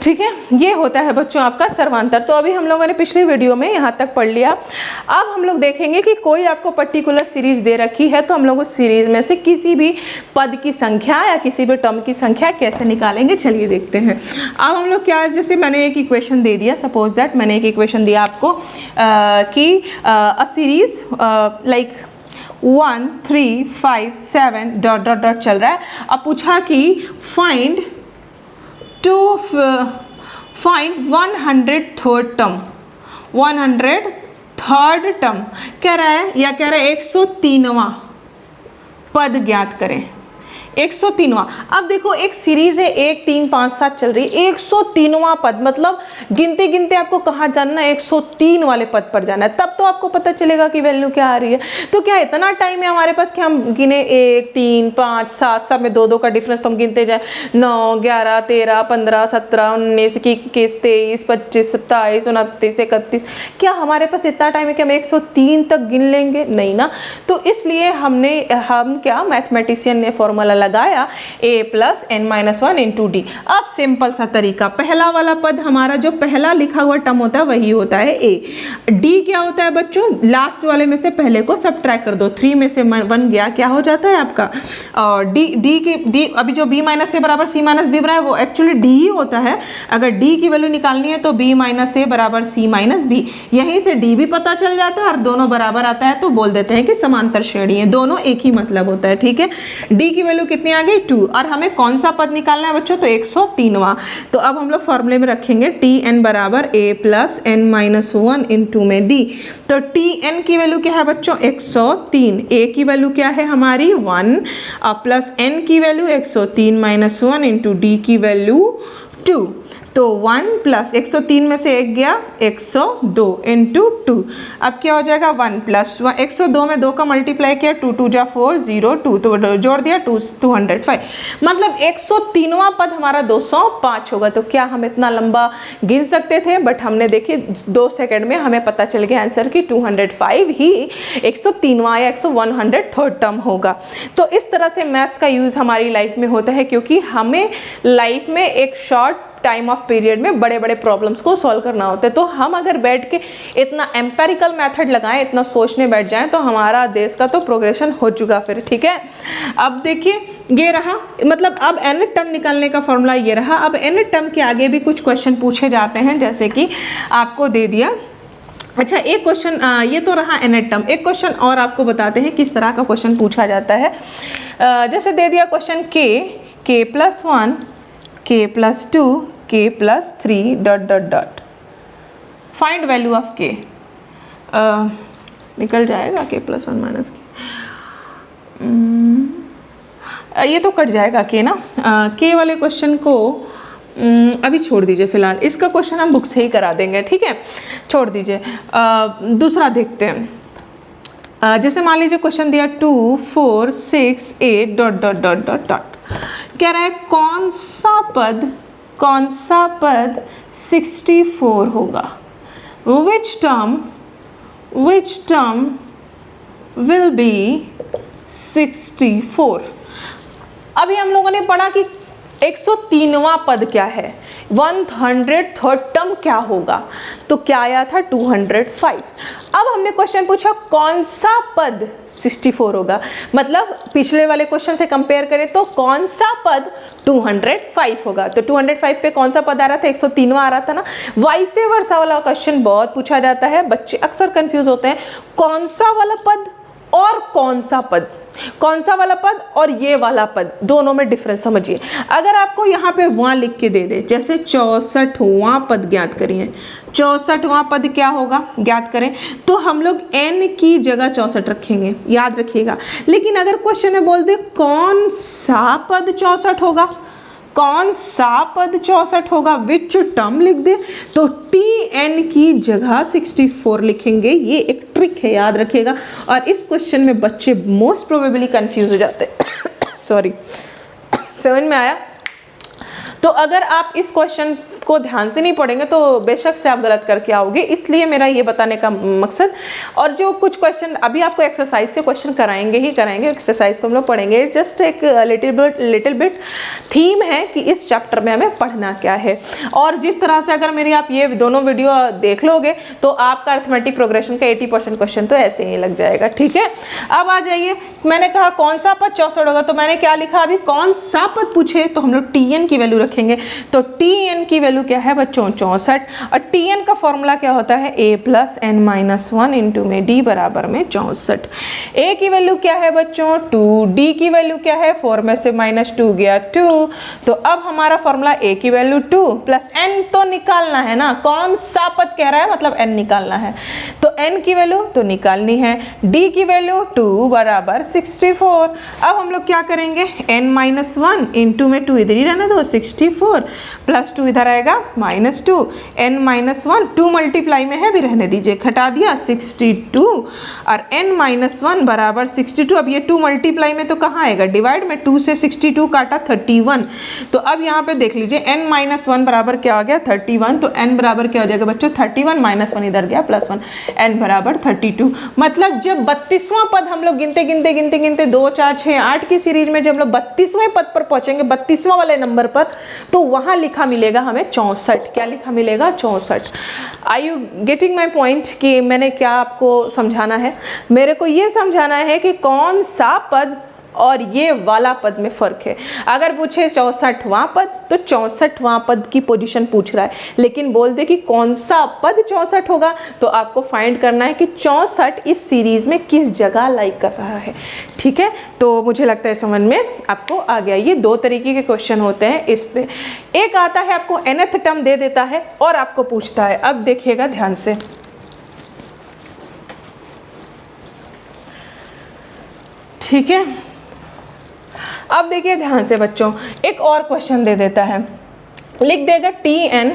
ठीक है, ये होता है बच्चों आपका सर्वांतर। तो अभी हम लोगों ने पिछले वीडियो में यहाँ तक पढ़ लिया। अब हम लोग देखेंगे कि कोई आपको पर्टिकुलर सीरीज दे रखी है तो हम लोग उस सीरीज में से किसी भी पद की संख्या या किसी भी टर्म की संख्या कैसे निकालेंगे, चलिए देखते हैं। अब हम लोग क्या, जैसे मैंने एक इक्वेशन दे दिया, सपोज दैट मैंने एक इक्वेशन दिया आपको कि a series like 1 3 5 7 dot dot dot चल रहा है। अब पूछा कि find 103rd term, 103rd term कह रहा है, या कह रहा है 103वां पद ज्ञात करें, 103वां। अब देखो एक सीरीज है 1 3 5 7 चल रही है, 103वां पद मतलब गिनते गिनते आपको कहाँ जाना है, 103 वाले पद पर जाना है, तब तो आपको पता चलेगा कि वैल्यू क्या आ रही है। तो क्या इतना टाइम है हमारे पास कि हम गिने 1 3 5 7, सब में 2 2 का डिफरेंस तो हम गिनते जाए, 9 11 13 15 17 19 21 23 25 27 29 31। क्या हमारे पास इतना टाइम है कि हम 103 तक गिन लेंगे? नहीं ना। तो इसलिए हम क्या मैथमेटिशियन ने फॉर्मूला लगाया a plus n minus 1 into D. अब सिंपल सा तरीका, पहला वाला पद हमारा जो पहला लिखा हुआ टर्म होता है वही होता है a। d क्या होता है बच्चों, लास्ट वाले में से पहले को सब्ट्रैक्ट कर दो, 3 में से 1 गया, क्या हो जाता है आपका, और d अभी जो b माइनस a बराबर c माइनस b बनाए वो एक्चुअली d ही होता है। अगर d की वैल्यू निकालनी है तो b माइनस a बराबर c माइनस b, यहीं से d भी पता चल जाता है और दोनों बराबर आता है तो बोल देते हैं कि समांतर श्रेणी है, दोनों एक ही मतलब होता है। ठीक है, d की वैल्यू कितनी आ गई 2, और हमें कौन सा पद निकालना है बच्चों, तो 103वां। तो अब हम लोग फॉर्मूले में रखेंगे tn बराबर a plus n minus 1 into में d। तो tn की वैल्यू क्या है बच्चों 103, a की वैल्यू क्या है हमारी 1, प्लस n की वैल्यू 103 माइनस 1 इंटू d की वैल्यू 2। तो 1 प्लस 103 में से 1 गया 102 इंटू 2। अब क्या हो जाएगा 1 प्लस 102 में 2 का मल्टीप्लाई किया, 2 2 जा 4 0 2, तो जोड़ दिया 205, मतलब 103वां पद हमारा 205 होगा। तो क्या हम इतना लंबा गिन सकते थे, बट हमने देखिए 2 सेकंड में हमें पता चल गया आंसर की 205 ही 103वां या 103rd टर्म होगा। तो इस तरह से मैथ्स का यूज़ हमारी लाइफ में होता है, क्योंकि हमें लाइफ में एक शॉर्ट टाइम ऑफ पीरियड में बड़े बड़े प्रॉब्लम्स को सॉल्व करना होता है। तो हम अगर बैठ के इतना एम्पेरिकल मेथड लगाएं, इतना सोचने बैठ जाएं, तो हमारा देश का तो प्रोग्रेशन हो चुका फिर। ठीक है, अब देखिए ये रहा, मतलब अब n टर्म निकालने का फॉर्मूला ये रहा। अब n टर्म के आगे भी कुछ क्वेश्चन पूछे जाते हैं, जैसे कि आपको दे दिया, अच्छा एक क्वेश्चन ये तो रहा n टर्म, एक क्वेश्चन और आपको बताते हैं किस तरह का क्वेश्चन पूछा जाता है। जैसे दे दिया question k plus 1 k plus 2 k plus 3 dot dot dot, find value of k। निकल जाएगा k प्लस 1 माइनस k, ये तो कट जाएगा k ना। k वाले क्वेश्चन को अभी छोड़ दीजिए फिलहाल, इसका क्वेश्चन हम बुक से ही करा देंगे। ठीक है, छोड़ दीजिए। दूसरा देखते हैं, जैसे मान लीजिए क्वेश्चन दिया 2 4 6 8 dot dot dot dot dot, कह रहा है कौन सा पद 64 होगा, which term will be 64। अभी हम लोगों ने पढ़ा कि 103वां पद क्या है, 103rd टर्म क्या होगा, तो क्या आया था 205। अब हमने क्वेश्चन पूछा कौन सा पद 64 होगा, मतलब पिछले वाले क्वेश्चन से कंपेयर करें तो कौन सा पद 205 होगा। तो 205 पे कौन सा पद आ रहा था, 103वां आ रहा था ना। वाइसे वर्सा वाला क्वेश्चन बहुत पूछा जाता है, बच्चे अक्सर कंफ्यूज होते हैं, कौन सा वाला पद और कौन सा पद, कौन सा वाला पद और ये वाला पद, दोनों में डिफरेंस समझिए। अगर आपको यहाँ पे वहाँ लिख के दे दे, जैसे 64वां पद ज्ञात करिए, 64वां पद क्या होगा ज्ञात करें, तो हम लोग n की जगह 64 रखेंगे, याद रखिएगा। लेकिन अगर क्वेश्चन में बोल दे कौन सा पद 64 होगा, कौन सा पद 64 होगा, विच टर्म लिख दे, तो tn की जगह 64 लिखेंगे। ये एक ट्रिक है, याद रखिएगा। और इस क्वेश्चन में बच्चे मोस्ट प्रोबेबली कंफ्यूज हो जाते हैं सॉरी, समझ में आया। तो अगर आप इस क्वेश्चन को ध्यान से नहीं पढ़ेंगे तो बेशक से आप गलत करके आओगे, इसलिए मेरा ये बताने का मकसद। और जो कुछ क्वेश्चन अभी आपको एक्सरसाइज से क्वेश्चन कराएंगे ही कराएंगे, एक्सरसाइज तो हम लोग पढ़ेंगे, जस्ट एक लिटिल बिट थीम है कि इस चैप्टर में हमें पढ़ना क्या है। और जिस तरह से अगर मेरी आप ये दोनों वीडियो देख लोगे तो आपका अर्थमेटिक प्रोग्रेशन का 80% क्वेश्चन तो ऐसे ही लग जाएगा, ठीक है। अब आ जाइए, मैंने कहा कौन सा पद 64 होगा, तो मैंने क्या लिखा, अभी कौन सा पद पूछे तो हम लोग Tn की वैल्यू रखेंगे। तो Tn की वैल्यू क्या है बच्चों, 64। और Tn का फॉर्मूला क्या होता है, a + n - 1 इंटू में d बराबर में 64। a की वैल्यू क्या है बच्चों 2, d की वैल्यू क्या है 4 में से -2 गया 2। तो अब हमारा फॉर्मूला a की वैल्यू 2 प्लस n तो निकालना है ना, कौन सा पद कह रहा है मतलब n निकालना है, तो n की वैल्यू तो निकालनी है, d की वैल्यू 2 बराबर 64। अब हम लोग क्या करेंगे, n-1 इंटू में 2 इधर ही रहने दो, 64 प्लस 2 इधर आएगा -2, n-1 2 मल्टीप्लाई में है भी रहने दीजिए, घटा दिया 62 और n-1 बराबर 62। अब ये 2 मल्टीप्लाई में तो कहाँ आएगा, डिवाइड में, 2 से 62 काटा 31। तो अब यहाँ पे देख लीजिए n-1 बराबर क्या हो गया 31, तो n बराबर क्या हो जाएगा बच्चों 31 -1 इधर गया +1, n बराबर 32। मतलब जब 32वां पद हम लोग गिनते 2 4 6 8 की सीरीज में जब हम लोग 32वें पद पर पहुंचेंगे, 32वां वाले नंबर पर, तो वहां लिखा मिलेगा हमें 64। क्या लिखा मिलेगा 64। Are you getting my point कि मैंने क्या आपको समझाना है, मेरे को ये समझाना है कि कौन सा पद और ये वाला पद में फ़र्क है। अगर पूछे 64वां पद तो 64वां पद की पोजीशन पूछ रहा है, लेकिन बोल दे कि कौन सा पद 64 होगा तो आपको फाइंड करना है कि 64 इस सीरीज में किस जगह लाइक कर रहा है, ठीक है। तो मुझे लगता है समझ में आपको आ गया। ये 2 तरीके के क्वेश्चन होते हैं इस पे, एक आता है आपको nth टर्म दे देता है और आपको पूछता है। अब देखिएगा ध्यान से, ठीक है। अब देखिए ध्यान से बच्चों, एक और क्वेश्चन दे देता है, लिख देगा Tn,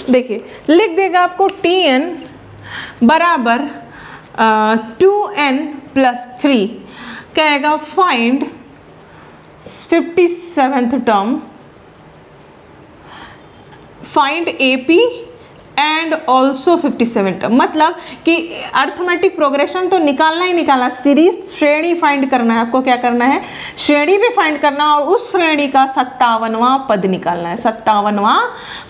देखिए लिख देगा आपको Tn बराबर 2n + 3, कहेगा find 57th term, find AP and also 57 term. मतलब कि अर्थमेटिक प्रोग्रेशन तो निकालना ही निकालना, सीरीज श्रेणी फाइंड करना है आपको, क्या करना है श्रेणी भी फाइंड करना और उस श्रेणी का 57वां पद निकालना है, 57वां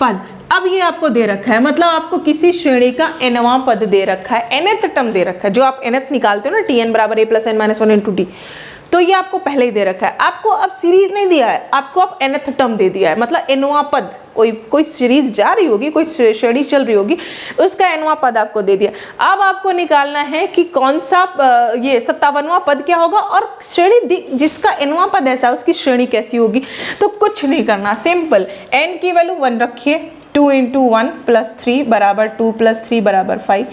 पद। अब ये आपको दे रखा है, मतलब आपको किसी श्रेणी का nवां पद दे रखा है, nth टर्म दे रखा है, जो आप nth निकालते हो ना, Tn बराबर a + n - 1 इंटू d, तो ये आपको पहले ही दे रखा है। आपको अब सीरीज नहीं दिया है, आपको अब nth टर्म दे दिया है, मतलब nवां पद, कोई सीरीज जा रही होगी, कोई श्रेणी चल रही होगी, उसका nवां पद आपको दे दिया। अब आपको निकालना है कि कौन सा ये 57वां पद क्या होगा और श्रेणी जिसका nवां पद ऐसा उसकी श्रेणी कैसी होगी। तो कुछ नहीं करना, सिंपल, n की वैल्यू 1 रखिए, 2 × 1 + 3 बराबर 2 + 3 बराबर 5,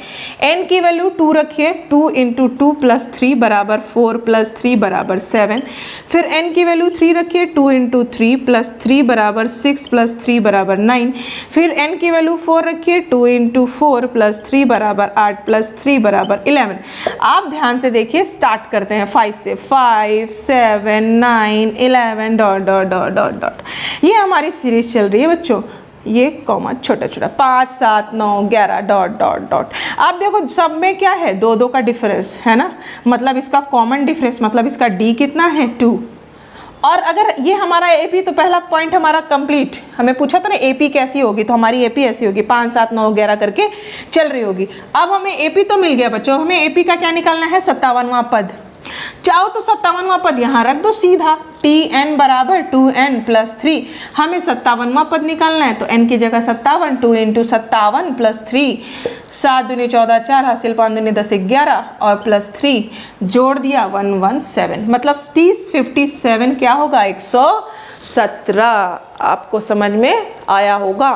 n की वैल्यू 2 रखिए, 2 × 2 + 3 बराबर 4 + 3 बराबर 7, फिर n की वैल्यू 3 रखिए, 2 × 3 + 3 बराबर 6 + 3 बराबर 9, फिर n की वैल्यू 4 रखिए, 2 × 4 + 3 बराबर 8 + 3 बराबर 11। आप ध्यान से देखिए, स्टार्ट करते हैं 5 से, 5 7 9 11 ... ये हमारी सीरीज चल रही है बच्चों, ये कॉमा छोटा छोटा 5 7 9 11 ... आप देखो सब में क्या है, 2 2 का डिफरेंस है ना, मतलब इसका कॉमन डिफरेंस, मतलब इसका d कितना है 2। और अगर ये हमारा AP, तो पहला पॉइंट हमारा कंप्लीट, हमें पूछा था ना AP कैसी होगी, तो हमारी AP ऐसी होगी, 5 7 9 11 करके चल रही होगी। अब हमें AP तो मिल गया बच्चों, हमें AP का क्या निकालना है 57वां पद। चाहो तो 57वां पद यहाँ रख दो सीधा, Tn बराबर 2n + 3, हमें 57वां पद निकालना है, तो n की जगह 57, 2 × 57 + 3, 7 दूनी 14 4 हासिल 5 दूनी 10 11 और +3 जोड़ दिया 117, मतलब 57 क्या होगा 117। आपको समझ में आया होगा,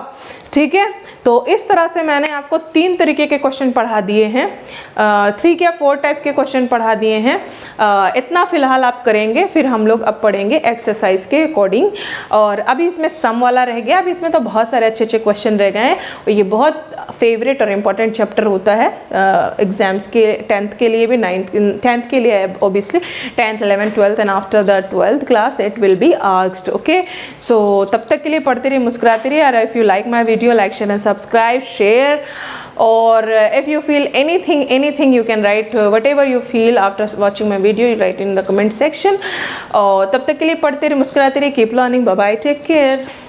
ठीक है, तो इस तरह से मैंने आपको 3 तरीके के क्वेश्चन पढ़ा दिए हैं, 3 या 4 टाइप के क्वेश्चन पढ़ा दिए हैं। इतना फिलहाल आप करेंगे, फिर हम लोग अब पढ़ेंगे एक्सरसाइज के अकॉर्डिंग। और अभी इसमें सम वाला रह गया, अभी इसमें तो बहुत सारे अच्छे अच्छे क्वेश्चन रह गए हैं और ये बहुत फेवरेट और इम्पॉर्टेंट चैप्टर होता है एग्जाम्स के, 10th के लिए भी, 10th के लिए obviously, 10th 11th 12th and after the 12th class it will be asked. Okay, so तब तक के लिए पढ़ते रहिए, मुस्कुराते रहिए। और if you like my video, like, share and subscribe, share, or if you feel anything you can write whatever you feel after watching my video, you write in the comment section। और तब तक के लिए पढ़ते रहिए, मुस्कुराते रहिए, keep learning, bye bye, take care।